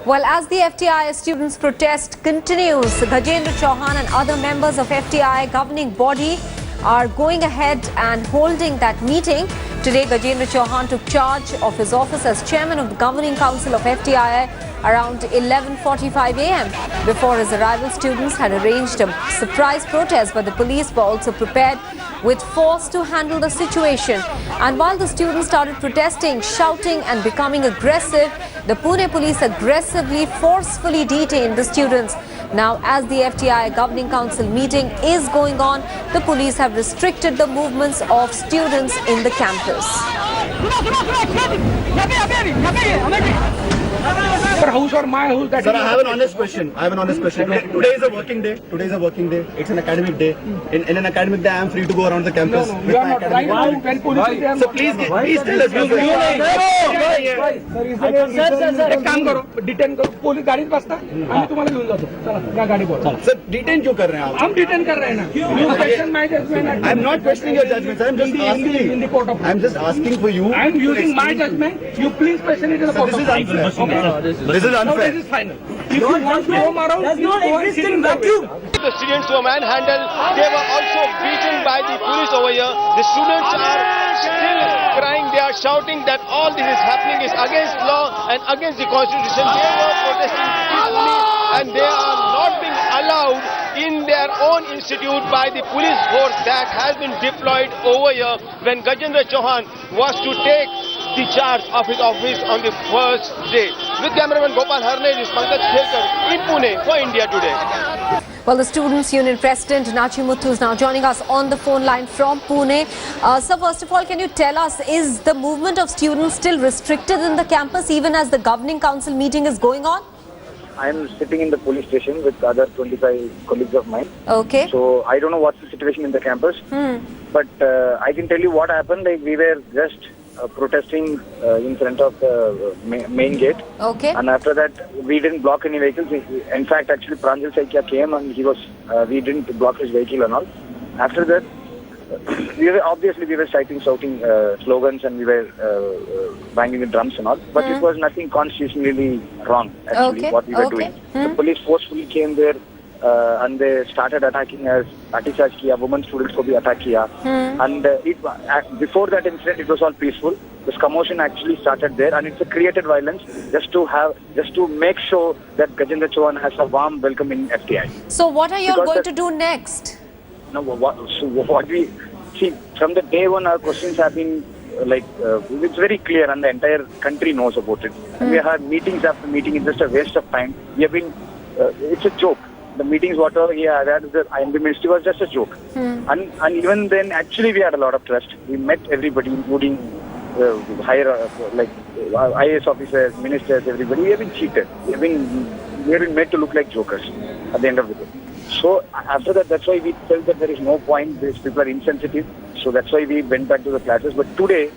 Well, as the FTII students' protest continues, Ganjendra Chauhan and other members of FTII governing body are going ahead and holding that meeting. Today, Ganjendra Chauhan took charge of his office as chairman of the governing council of FTII around 11:45 a.m. Before his arrival, students had arranged a surprise protest, but the police were also prepared with force to handle the situation. And while the students started protesting, shouting and becoming aggressive, the Pune police aggressively, forcefully detained the students. Now, as the FTII Governing Council meeting is going on, the police have restricted the movements of students in the campus. House or my house, that Sir, I have an honest question. Today is a working day. It's an academic day. In an academic day, I am free to go around the campus. No, you are not right now. When police is there, So please tell us. एक काम करो, detain करो, police गाड़ी में बसता, आम्ही तुम्हाला घेऊन जातो. चला, या गाडीवर. Sir, detain क्यों कर रहे हैं आप? हम डिटेन कर रहे हैं ना. You question my judgment. I am not questioning your judgment. I am just asking. In the court of. I am just asking for you. I am using my judgment. You please question it in the court of. This is unfair. This is Now unfair. this is final. If you want to roam around, does not exist in vacuum. The students were manhandled. They were also beaten by the police over here. The students are still crying. They are shouting that all this is happening is against law and against the constitution. They were protesting peacefully and they are not being allowed in their own institute by the police force that has been deployed over here when Ganjendra Chauhan was to take the charge of his office on the first day. With cameraman Gopal Harne, this is Pankaj Khelkar in Pune for India Today. Well, the Students' Union President Nachimuthu is now joining us on the phone line from Pune. So first of all, can you tell us, is the movement of students still restricted in the campus even as the governing council meeting is going on? I am sitting in the police station with other 25 colleagues of mine. Okay. So I don't know what's the situation in the campus. But I can tell you what happened. Like we were just protesting in front of the main gate. Okay. And after that, we didn't block any vehicles. In fact, actually, Pranjal Saikia came and we didn't block his vehicle and all. After that, we were shouting slogans and we were banging the drums and all. But it was nothing constitutionally wrong, actually, what we were doing. The police forcefully came there and they started attacking us. Lathicharge kiya, women students ko bhi attack kiya. And before that incident, it was all peaceful. This commotion actually started there, and it's a created violence just to make sure that Ganjendra Chauhan has a warm welcome in FTI. So what are you all going to do next? No, what we see from the day one, our questions have been it's very clear, and the entire country knows about it. And we had meetings after meeting. It's just a waste of time. We have been. It's a joke. The meetings, whatever we had at the IMB ministry was just a joke. And even then, actually, we had a lot of trust. We met everybody, including higher IAS officers, ministers, everybody. We have been cheated. We have been made to look like jokers at the end of the day. So after that, that's why we felt that there is no point. These people are insensitive. So that's why we went back to the classes. But today,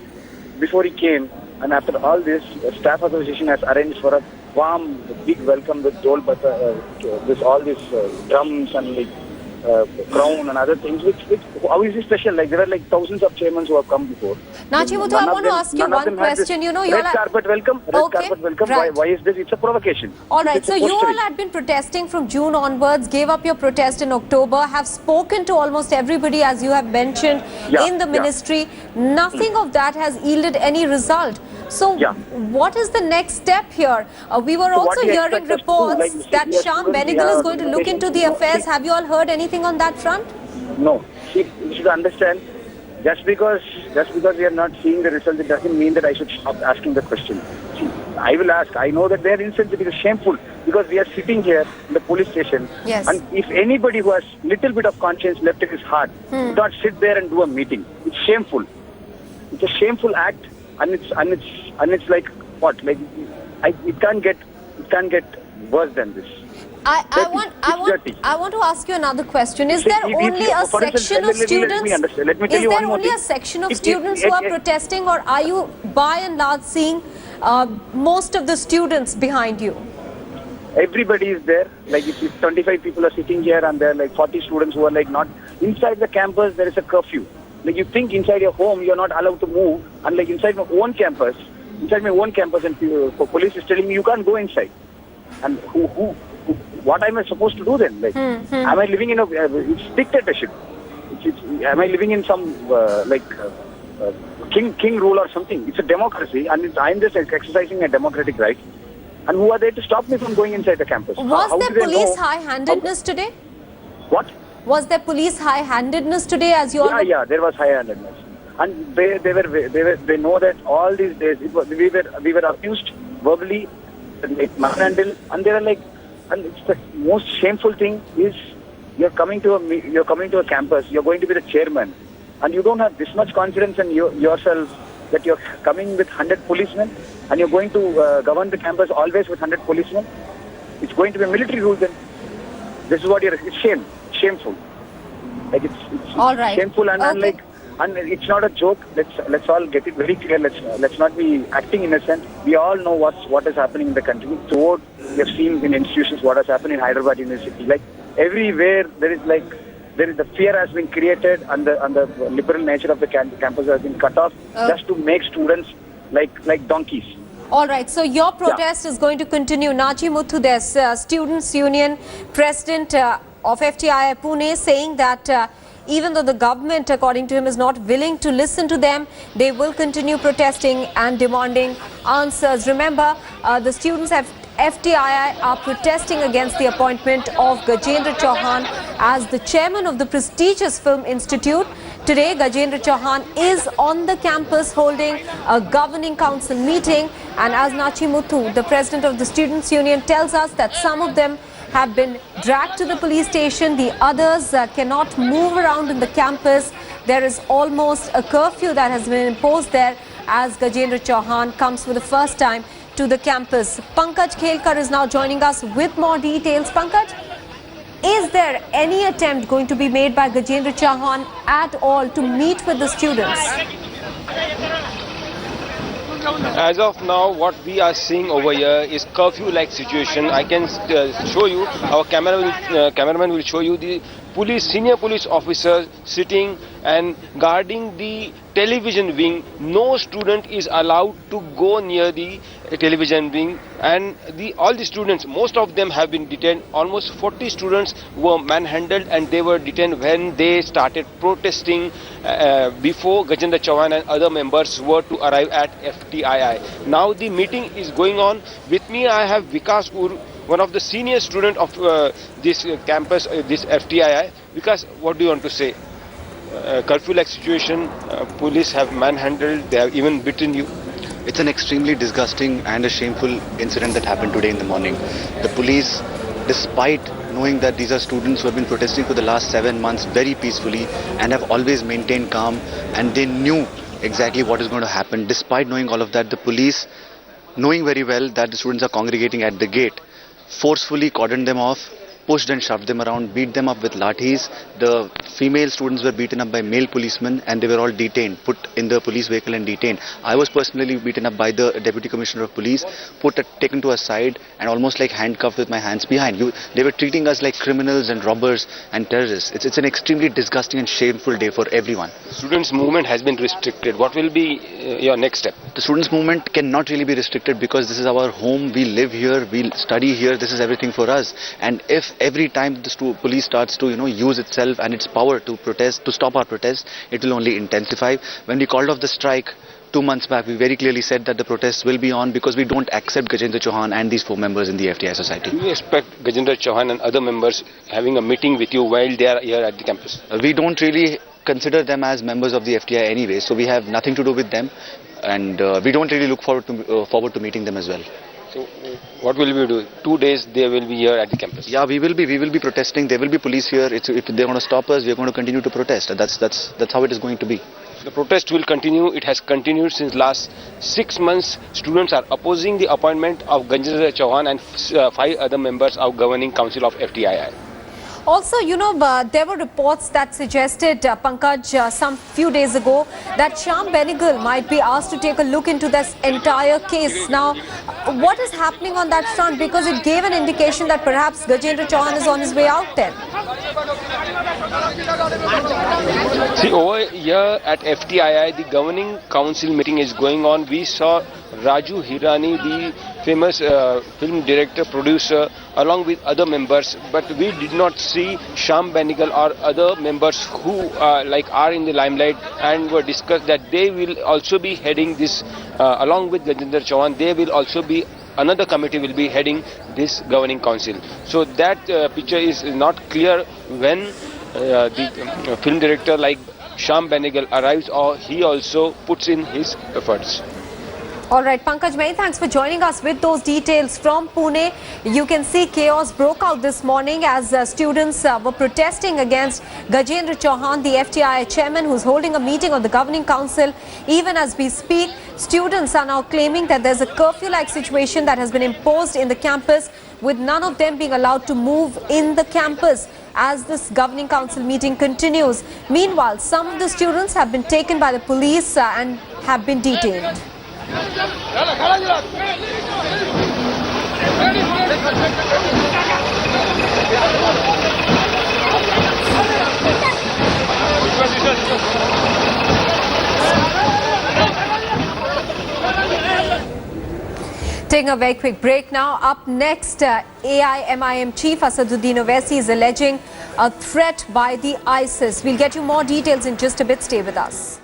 before he came, and after all this, staff association has arranged for a warm, big welcome with all these drums and crown and other things. Which how is it special? Like there are like thousands of chairmen who have come before. Nachimuthu, I want to ask you one question. You know, red carpet welcome. Carpet welcome. Right. Why is this? It's a provocation. All right. It's So you all had been protesting from June onwards, gave up your protest in October, have spoken to almost everybody, as you have mentioned, in the ministry. Nothing of that has yielded any result. So what is the next step here? We were also hearing reports that Shyam Benegal is going to look into the affairs. Have you all heard anything on that front? No. See, you should understand, just because we are not seeing the result, it doesn't mean that I should stop asking the question. See, I will ask. I know that they are insensitive. It's shameful because we are sitting here in the police station. Yes. And if anybody who has little bit of conscience left in his heart, do not sit there and do a meeting. It's shameful. It's a shameful act, and it's like what? Like it can't get worse than this. I want to ask you another question. Is there only a section of students? Let me tell you one more thing. Is there only a section of students who are protesting, or are you by and large seeing most of the students behind you? Everybody is there. Like if 25 people are sitting here, and there are like 40 students who are like not inside the campus. There is a curfew. Like you think inside your home you're not allowed to move, and like inside my own campus, and police is telling me you can't go inside. And what am I supposed to do then? Like, am I living in a it's dictatorship? Am I living in some king rule or something? It's a democracy, and I'm just exercising a democratic right. And who are there to stop me from going inside the campus? Was there police high-handedness today? What? Was there police high-handedness today, as you all? Yeah, there was high-handedness, and they know that all these days we were abused verbally, like manhandled, and they were like, and it's the most shameful thing is you're coming to a campus, you're going to be the chairman, and you don't have this much confidence in yourself that you're coming with 100 policemen and you're going to govern the campus always with 100 policemen. It's going to be a military rule then. This is what it's shameful. Like it's all right. Shameful and Okay. and it's not a joke. Let's all get it very clear. Let's not be acting innocent. We all know what is happening in the country. So we have seen in institutions what has happened in Hyderabad University. Like everywhere there is the fear has been created, and the liberal nature of the campus has been cut off just to make students like donkeys. All right, so your protest is going to continue. Nachi Muthu, there's Students' Union President of FTII Pune, saying that even though the government, according to him, is not willing to listen to them, they will continue protesting and demanding answers. Remember, the students have FTII are protesting against the appointment of Ganjendra Chauhan as the chairman of the prestigious Film Institute. Today, Ganjendra Chauhan is on the campus holding a governing council meeting, and as Nachi Muthu, the president of the Students' Union, tells us that some of them have been dragged to the police station, the others cannot move around in the campus. There is almost a curfew that has been imposed there as Ganjendra Chauhan comes for the first time to the campus. Pankaj Khelkar is now joining us with more details. Pankaj, is there any attempt going to be made by Ganjendra Chauhan at all to meet with the students? As of now, what we are seeing over here is curfew-like situation. I can show you, our cameraman will show you the senior police officer sitting and guarding the television wing. No student is allowed to go near the television wing, and all the students, most of them have been detained. Almost 40 students were manhandled, and they were detained when they started protesting before Ganjendra Chauhan and other members were to arrive at FTII. Now the meeting is going on. With me I have Vikas Ur, one of the senior student of this campus, this FTII. Vikas, what do you want to say? Curfew-like situation, police have manhandled, they have even beaten you. It's an extremely disgusting and a shameful incident that happened today in the morning. The police, despite knowing that these are students who have been protesting for the last 7 months very peacefully and have always maintained calm, and they knew exactly what is going to happen. Despite knowing all of that, the police, knowing very well that the students are congregating at the gate, forcefully cordoned them off, pushed and shoved them around, beat them up with lathis. The female students were beaten up by male policemen, and they were all detained, put in the police vehicle and detained. I was personally beaten up by the Deputy Commissioner of Police, taken to a side and almost like handcuffed with my hands behind. They were treating us like criminals and robbers and terrorists. It's an extremely disgusting and shameful day for everyone. Students' movement has been restricted. What will be your next step? The students' movement cannot really be restricted because this is our home. We live here, we study here. This is everything for us. And if every time the police starts to use itself and its power to protest, to stop our protest, it will only intensify. When we called off the strike 2 months back, we very clearly said that the protests will be on because we don't accept Ganjendra Chauhan and these 4 members in the FTII society. Do you expect Ganjendra Chauhan and other members having a meeting with you while they are here at the campus? We don't really consider them as members of the FTII anyway, so we have nothing to do with them, and we don't really look forward to meeting them as well. So what will we do? 2 days they will be here at the campus. Yeah, we will be protesting. There will be police here. If they're going to stop us, we're going to continue to protest. That's how it is going to be. The protest will continue. It has continued since last 6 months. Students are opposing the appointment of Ganjendra Chauhan and 5 other members of Governing Council of FTII. Also, there were reports that suggested, Pankaj, some few days ago, that Shyam Benegal might be asked to take a look into this entire case. Now, what is happening on that front? Because it gave an indication that perhaps Ganjendra Chauhan is on his way out then. See, over here at FTII, the governing council meeting is going on. We saw Raju Hirani, the famous film director, producer, along with other members, but we did not see Shyam Benegal or other members who are in the limelight, and were discussed that they will also be heading this along with Ganjendra Chauhan. They will also be, another committee will be heading this governing council. So that picture is not clear when the film director like Shyam Benegal arrives, or he also puts in his efforts. All right, Pankaj, many thanks for joining us with those details from Pune. You can see chaos broke out this morning as students were protesting against Ganjendra Chauhan, the FTII chairman, who's holding a meeting of the governing council. Even as we speak, students are now claiming that there's a curfew-like situation that has been imposed in the campus, with none of them being allowed to move in the campus as this governing council meeting continues. Meanwhile, some of the students have been taken by the police and have been detained. Taking a very quick break now. Up next, AIMIM Chief Asaduddin Owaisi is alleging a threat by the ISIS. We'll get you more details in just a bit. Stay with us.